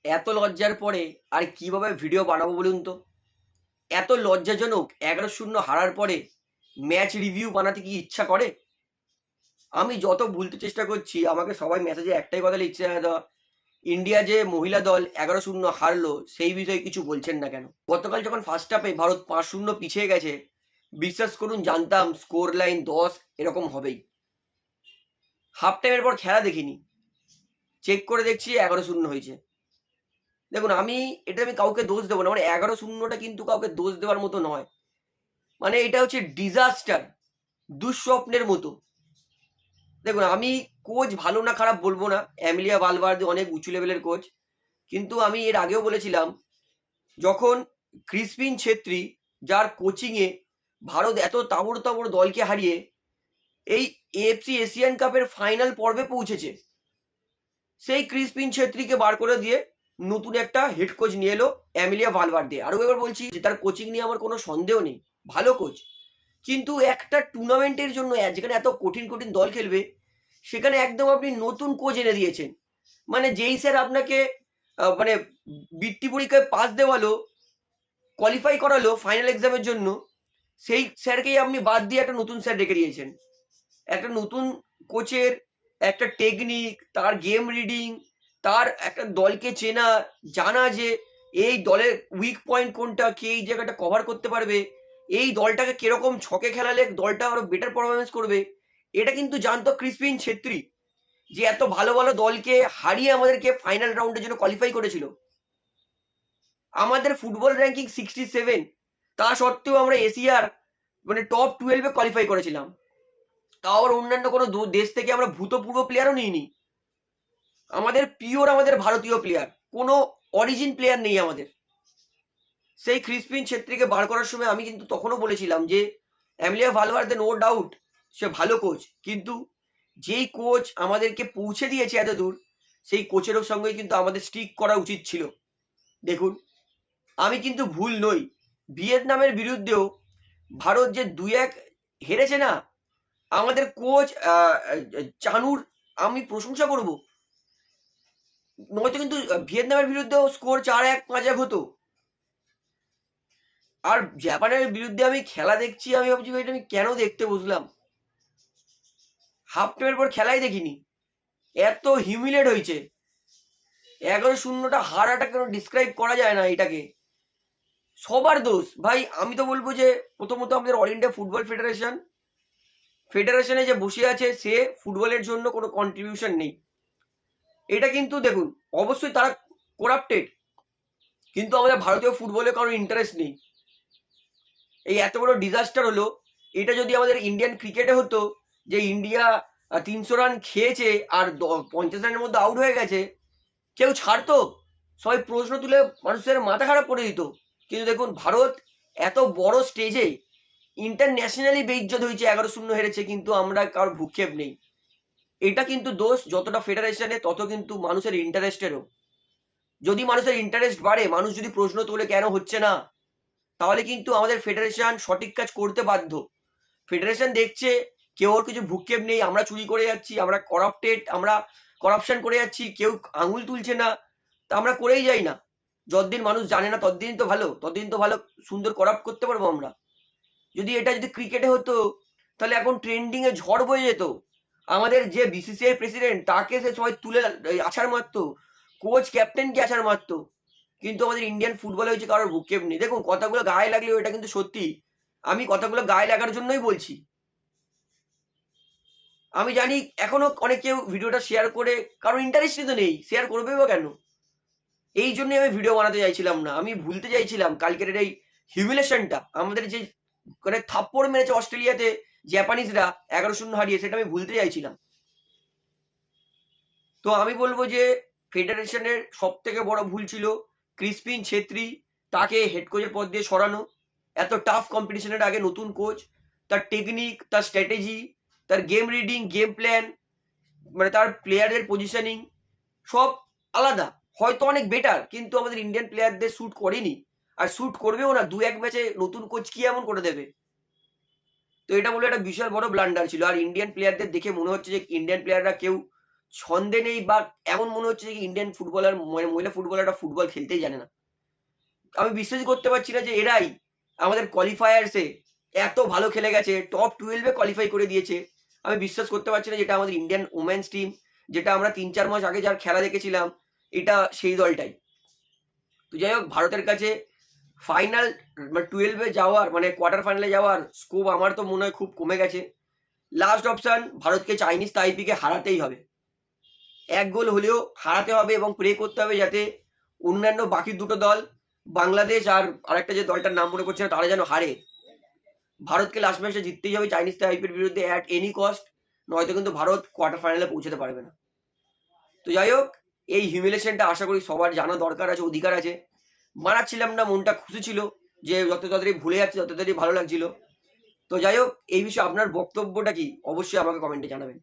এত লজ্জার পরে আর কিভাবে ভিডিও বানাবো বলুন তো? এত লজ্জাজনক ১১-০ হারার পরে ম্যাচ রিভিউ বানাতে কি ইচ্ছা করে? আমি যত ভুলতে চেষ্টা করছি আমাকে সবাই মেসেজে একটাই কথা লিখছে, দাদা ইন্ডিয়া যে মহিলা দল ১১-০ হারলো সেই বিষয়ে কিছু বলছেন না কেন? গতকাল যখন ফার্স্ট হাফে ভারত ৫-০ পিছিয়ে গেছে, বিশ্বাস করুন জানতাম স্কোর লাইন ১০ এরকম হবেই। হাফ টাইমের পর খেলা দেখিনি, চেক করে দেখছি ১১-০ হয়েছে। দেখুন আমি কাউকে দোষ দেবো না, মানে ১১-০টা কিন্তু কাউকে দোষ দেওয়ার মতো নয়। মানে এটা হচ্ছে ডিজাস্টার, দুঃস্বপ্নের মতো। দেখুন আমি কোচ ভালো না খারাপ বলবো না, অ্যামিলিয়া ভালভার্দে অনেক উঁচু লেভেলের কোচ। কিন্তু আমি এর আগেও বলেছিলাম, যখন ক্রিসপিন ছেত্রী যার কোচিংয়ে ভারত এত তাবড় তাবড় দলকে হারিয়ে এই এএফসি এশিয়ান কাপের ফাইনাল পর্বে পৌঁছেছে, সেই ক্রিসপিন ছেত্রীকে বার করে দিয়ে নতুন একটা হেড কোচ নিয়ে এলো অ্যামিলিয়া ভালভার্দে। আরও একবার বলছি যে তার কোচিং নিয়ে আমার কোনো সন্দেহ নেই, ভালো কোচ। কিন্তু একটা টুর্নামেন্টের জন্য যেখানে এত কঠিন কঠিন দল খেলবে, সেখানে একদম আপনি নতুন কোচ এনে দিয়েছেন। মানে যেই স্যার আপনাকে মানে বৃত্তি পরীক্ষায় পাস দেওয়ালো, কোয়ালিফাই করালো ফাইনাল এক্সামের জন্য, সেই স্যারকেই আপনি বাদ দিয়ে একটা নতুন স্যার রেখে দিয়েছেন। একটা নতুন কোচের একটা টেকনিক, তার গেম রিডিং, তার একটা দলকে চেনা, জানা যে এই দলের উইক পয়েন্ট কোনটা, কে এই জায়গাটা কভার করতে পারবে, এই দলটাকে কিরকম ছকে খেলালে দলটা আরো বেটার পারফরমেন্স করবে, এটা কিন্তু জানতো ক্রিসপিন ছেত্রী, যে এত ভালো ভালো দলকে হারিয়ে আমাদেরকে ফাইনাল রাউন্ডের জন্য কোয়ালিফাই করেছিল। আমাদের ফুটবল র্যাঙ্কিং 67, তা সত্ত্বেও আমরা এশিয়ার মানে টপ 12-এ কোয়ালিফাই করেছিলাম। তাও আবার অন্যান্য কোনো দেশ থেকে আমরা ভূতপূর্ব প্লেয়ারও নিইনি। আমাদের পিওর আমাদের ভারতীয় প্লেয়ার, কোনো অরিজিন প্লেয়ার নেই আমাদের। সেই ক্রিসপিন ছেত্রীকে বার করার সময় আমি কিন্তু তখনও বলেছিলাম যে অ্যামিলিয়া ভালভার্দে নো ডাউট সে ভালো কোচ, কিন্তু যেই কোচ আমাদেরকে পৌঁছে দিয়েছে এত দূর, সেই কোচের সঙ্গে কিন্তু আমাদের স্টিক করা উচিত ছিল। দেখুন আমি কিন্তু ভুল নই, ভিয়েতনামের বিরুদ্ধেও ভারত যে ২-১ হেরেছে না, আমাদের কোচ চানুর আমি প্রশংসা করব। নয়তো কিন্তু ভিয়েতনামের বিরুদ্ধেও স্কোর ৪-১ ৫-১ হতো। আর জাপানের বিরুদ্ধে আমি খেলা দেখছি, আমি ভাবছি এটা আমি কেন দেখতে বসলাম? হাফ টাইমের পর খেলাই দেখিনি, এত হিউমিলেট হয়েছে। ১১-০টা হারাটা কেন ডিসক্রাইব করা যায় না এটাকে? সবার দোষ ভাই। আমি তো বলবো যে প্রথমত আমাদের অল ইন্ডিয়া ফুটবল ফেডারেশনে যে বসে আছে, সে ফুটবলের জন্য কোনো কন্ট্রিবিউশন নেই। এটা কিন্তু দেখুন অবশ্যই তারা করাপ্টেড, কিন্তু আমাদের ভারতীয় ফুটবলে কারোর ইন্টারেস্ট নেই। এই এত বড় ডিজাস্টার হলো, এটা যদি আমাদের ইন্ডিয়ান ক্রিকেটে হতো, যে ইন্ডিয়া ৩০০ রান খেয়েছে আর ৫০ রানের মধ্যে আউট হয়ে গেছে, কেউ ছাড়তো? সবাই প্রশ্ন তুলে মানুষের মাথা খারাপ করে দিত। কিন্তু দেখুন ভারত এত বড় স্টেজে ইন্টারন্যাশনালি বেইজ্জত হয়েছে, ১১-০ হেরেছে, কিন্তু আমরা কারোর ভূক্ষেপ নেই। এটা কিন্তু দোষ যতটা ফেডারেশনে, তত কিন্তু মানুষের ইন্টারেস্টেরও। যদি মানুষের ইন্টারেস্ট বাড়ে, মানুষ যদি প্রশ্ন তোলে কেন হচ্ছে না, তাহলে কিন্তু আমাদের ফেডারেশন সঠিক কাজ করতে বাধ্য। ফেডারেশন দেখছে কেউ ওর কিছু ভূক্ষেপ নেই, আমরা চুরি করে যাচ্ছি, আমরা করাপ্টেড, আমরা করাপশন করে যাচ্ছি, কেউ আঙুল তুলছে না, তা আমরা করেই যাই না। যতদিন মানুষ জানে না ততদিন তো ভালো সুন্দর করাপ্ট করতে পারবো আমরা। যদি ক্রিকেটে হতো, তাহলে এখন ট্রেন্ডিংয়ে ঝড় বয়ে যেত। আমাদের যে বিসিসিআই প্রেসিডেন্ট, তাকে সে সবাই তুলে আছাড় মারতো, কোচ ক্যাপ্টেনকে আছাড় মারতো। কিন্তু আমাদের ইন্ডিয়ান ফুটবলে হয়েছে কারোর ভূক্ষেপ নেই। দেখুন কথাগুলো গায়ে লাগলেও এটা কিন্তু সত্যি, আমি কথাগুলো গায়ে লাগার জন্যই বলছি। আমি জানি এখনো অনেক কেউ ভিডিওটা শেয়ার করে, কারণ ইন্টারেস্টই তো নেই, শেয়ার করবে বা কেন? এই জন্যই আমি ভিডিও বানাতে চাইছিলাম না, আমি ভুলতে চাইছিলাম কালকের এই হিউমিলেশনটা, আমাদের যে মানে থাপ্পড় মেরেছে অস্ট্রেলিয়াতে জাপানিজরা ১১-০ হারিয়ে, সেটা আমি ভুলতে চাইছিলাম। তো আমি বলবো যে ফেডারেশনের সব থেকে বড় ভুল ছিল ক্রিসপিন ছেত্রী, তাকে হেড কোচের পদ দিয়ে সরানো। এত টাফ কম্পিটিশনের আগে নতুন কোচ, তার টেকনিক, তার স্ট্র্যাটেজি, তার গেম রিডিং, গেম প্ল্যান, মানে তার প্লেয়ারের পজিশনিং সব আলাদা, হয়তো অনেক বেটার, কিন্তু আমাদের ইন্ডিয়ান প্লেয়ারদের শ্যুট করেনি, আর শ্যুট করবেও না। ২-১ ম্যাচে নতুন কোচ কি এমন করে দেবে? তো এটা বলে একটা বিশাল বড় ব্লান্ডার ছিল। আর ইন্ডিয়ান প্লেয়ারদের দেখে মনে হচ্ছে যে ইন্ডিয়ান প্লেয়াররা কেউ ছন্দে নেই, বা এমন মনে হচ্ছে যে ইন্ডিয়ান ফুটবলার মানে মহিলা ফুটবলাররা ফুটবল খেলতেই জানে না। আমি বিশ্বাসই করতে পারছি না যে এরাই আমাদের কোয়ালিফায়ার্সে এত ভালো খেলে গেছে, টপ 12 এ কোয়ালিফাই করে দিয়েছে। আমি বিশ্বাস করতে পারছি না যেটা আমাদের ইন্ডিয়ান ওমেন্স টিম, যেটা আমরা ৩-৪ মাস আগে যার খেলা দেখেছিলাম, এটা সেই দলটাই। তো যাই হোক, ভারতের কাছে ফাইনাল মানে 12 এ যাওয়ার মানে কোয়ার্টার ফাইনালে যাওয়ার স্কোপ আমার তো মনে হয় খুব কমে গেছে। লাস্ট অপশন, ভারতকে চাইনিজ তাইপিকে হারাতেই হবে। ১ গোল হলেও হারাতে হবে এবং প্রে করতে হবে যাতে অন্যান্য বাকি দুটো দল, বাংলাদেশ আর আরেকটা যে দলটার নাম মনে পড়ছে না, তারা যেন হারে। ভারতকে লাস্ট ম্যাচে জিততেই হবে চাইনিজ তাইপের বিরুদ্ধে অ্যাট এনি কস্ট, নয়তো কিন্তু ভারত কোয়ার্টার ফাইনালে পৌঁছাতে পারবে না। তো যাই হোক, এই হিউমিলেশনটা আশা করি সবার জানা দরকার আছে, অধিকার আছে। মানাচ্ছিলাম না, মনটা খুশি ছিল যে যত তাড়াতাড়ি ভুলে যাচ্ছে তত তাড়াতাড়ি ভালো লাগছিল। তো যাই হোক, এই বিষয়ে আপনার বক্তব্যটা কি অবশ্যই আমাকে কমেন্টে জানাবেন।